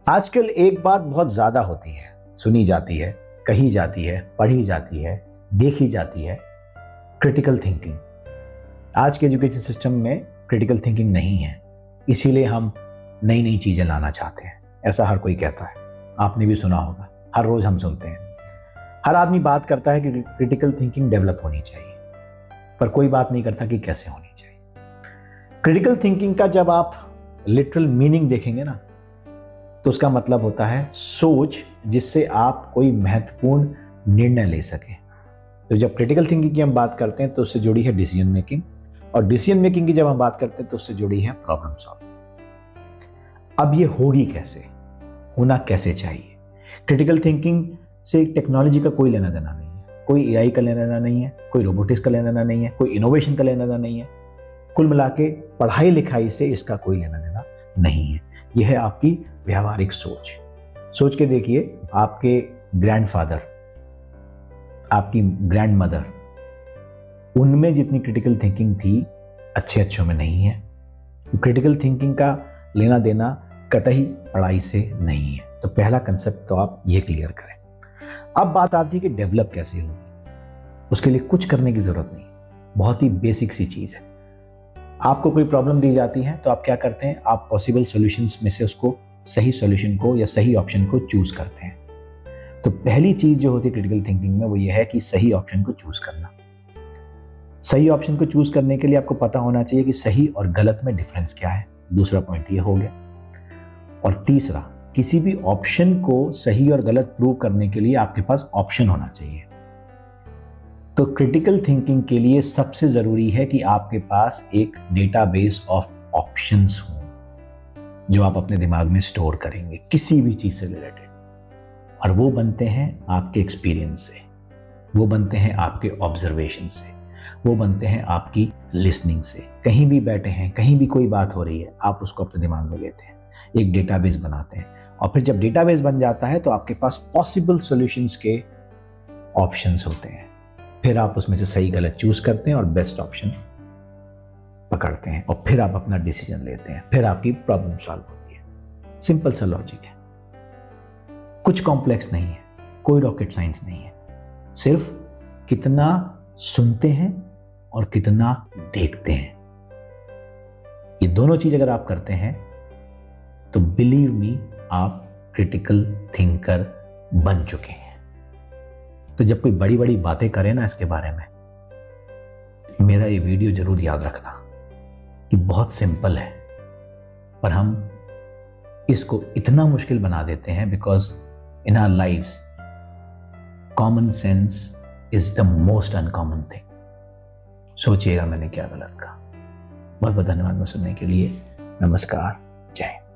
आजकल एक बात बहुत ज्यादा होती है, सुनी जाती है, कही जाती है, पढ़ी जाती है, देखी जाती है, क्रिटिकल थिंकिंग। आज के एजुकेशन सिस्टम में क्रिटिकल थिंकिंग नहीं है, इसीलिए हम नई नई चीजें लाना चाहते हैं। ऐसा हर कोई कहता है, आपने भी सुना होगा, हर रोज हम सुनते हैं। हर आदमी बात करता है कि क्रिटिकल थिंकिंग डेवलप होनी चाहिए, पर कोई बात नहीं करता कि कैसे होनी चाहिए। क्रिटिकल थिंकिंग का जब आप लिटरल मीनिंग देखेंगे ना, तो उसका मतलब होता है सोच जिससे आप कोई महत्वपूर्ण निर्णय ले सकें। तो जब क्रिटिकल थिंकिंग की हम बात करते हैं तो उससे जुड़ी है डिसीजन मेकिंग, और डिसीजन मेकिंग की जब हम बात करते हैं तो उससे जुड़ी है प्रॉब्लम सॉल्व। अब ये होगी कैसे, होना कैसे चाहिए? क्रिटिकल थिंकिंग से टेक्नोलॉजी का कोई लेना देना नहीं है, कोई एआई का लेना देना नहीं है, कोई रोबोटिक्स का लेना देना नहीं है, कोई इनोवेशन का लेना देना नहीं है। कुल मिला के पढ़ाई लिखाई से इसका कोई लेना देना नहीं है। यह है आपकी व्यवहारिक सोच। सोच के देखिए, आपके ग्रैंडफादर, आपकी ग्रैंड मदर, उनमें जितनी क्रिटिकल थिंकिंग थी अच्छे में नहीं है। तो क्रिटिकल थिंकिंग का लेना देना कतई पढ़ाई से नहीं है। तो पहला कंसेप्ट तो आप ये क्लियर करें। अब बात आती है कि डेवलप कैसे होगी। उसके लिए कुछ करने की जरूरत नहीं, बहुत ही बेसिक सी चीज है। आपको कोई प्रॉब्लम दी जाती है तो आप क्या करते हैं, आप पॉसिबल सॉल्यूशंस में से उसको सही सॉल्यूशन को या सही ऑप्शन को चूज करते हैं। तो पहली चीज जो होती है क्रिटिकल थिंकिंग में वो ये है कि सही ऑप्शन को चूज करना। सही ऑप्शन को चूज करने के लिए आपको पता होना चाहिए कि सही और गलत में डिफरेंस क्या है। दूसरा पॉइंट ये हो गया। और तीसरा, किसी भी ऑप्शन को सही और गलत प्रूव करने के लिए आपके पास ऑप्शन होना चाहिए। तो क्रिटिकल थिंकिंग के लिए सबसे जरूरी है कि आपके पास एक डेटाबेस ऑफ ऑप्शंस हो जो आप अपने दिमाग में स्टोर करेंगे किसी भी चीज से रिलेटेड। और वो बनते हैं आपके एक्सपीरियंस से, वो बनते हैं आपके ऑब्जर्वेशन से, वो बनते हैं आपकी लिसनिंग से। कहीं भी बैठे हैं, कहीं भी कोई बात हो रही है, आप उसको अपने दिमाग में लेते हैं, एक डेटाबेस बनाते हैं। और फिर जब डेटाबेस बन जाता है तो आपके पास पॉसिबल सॉल्यूशंस के ऑप्शंस होते हैं। फिर आप उसमें से सही गलत चूज करते हैं और बेस्ट ऑप्शन पकड़ते हैं, और फिर आप अपना डिसीजन लेते हैं। फिर आपकी प्रॉब्लम सॉल्व होती है। सिंपल सा लॉजिक है, कुछ कॉम्प्लेक्स नहीं है, कोई रॉकेट साइंस नहीं है। सिर्फ कितना सुनते हैं और कितना देखते हैं, ये दोनों चीज अगर आप करते हैं तो बिलीव मी, आप क्रिटिकल थिंकर बन चुके हैं। तो जब कोई बड़ी बड़ी बातें करे ना इसके बारे में, मेरा ये वीडियो जरूर याद रखना कि बहुत सिंपल है, पर हम इसको इतना मुश्किल बना देते हैं because in our lives common sense is the most uncommon thing. सोचिएगा मैंने क्या गलत कहा। बहुत बहुत धन्यवाद मुझे सुनने के लिए। नमस्कार, जय हिंद।